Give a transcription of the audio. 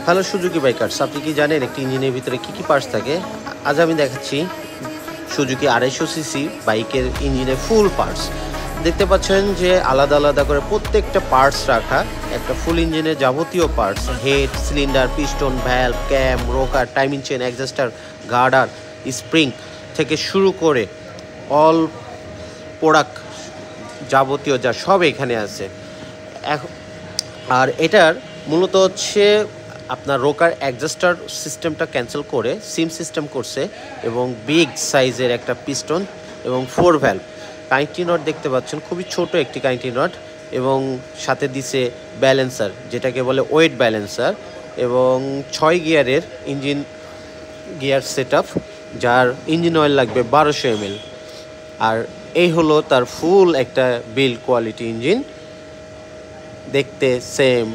Hello Suzuki bikers, আপনি কি জানেন একটি ইঞ্জিনের ভিতরে কী কী পার্টস থাকে? আজ আমি দেখাচ্ছি সুজুকি 250 সিসি বাইকের ইঞ্জিনের ফুল পার্টস। দেখতে পাচ্ছেন যে আলাদা আলাদা করে প্রত্যেকটা পার্টস রাখা, একটা ফুল ইঞ্জিনের যাবতীয় parts, head, cylinder, piston, valve, cam, rocker, timing chain, exhauster, girder, spring থেকে শুরু করে অল প্রোডাক্ট যাবতীয় যা সব এখানে আছে। আর এটার মূলত হচ্ছে আপনার রোকার অ্যাডজাস্টার সিস্টেমটা ক্যান্সেল করে সিম সিস্টেম করছে এবং বিগ সাইজের একটা পিস্টন এবং 4 ভ্যালভ কানেক্টিং রড দেখতে পাচ্ছেন, খুবই ছোট একটি কানেক্টিং রড, এবং সাথে দিছে ব্যালেন্সার যেটাকে বলে ওয়েট ব্যালেন্সার, এবং 6 গিয়ারের ইঞ্জিন গিয়ার সেট আপ, যার ইঞ্জিন অয়েল লাগবে 1200 ml। আর এই হলো তার ফুল একটা বিল্ড কোয়ালিটি ইঞ্জিন, দেখতে সেম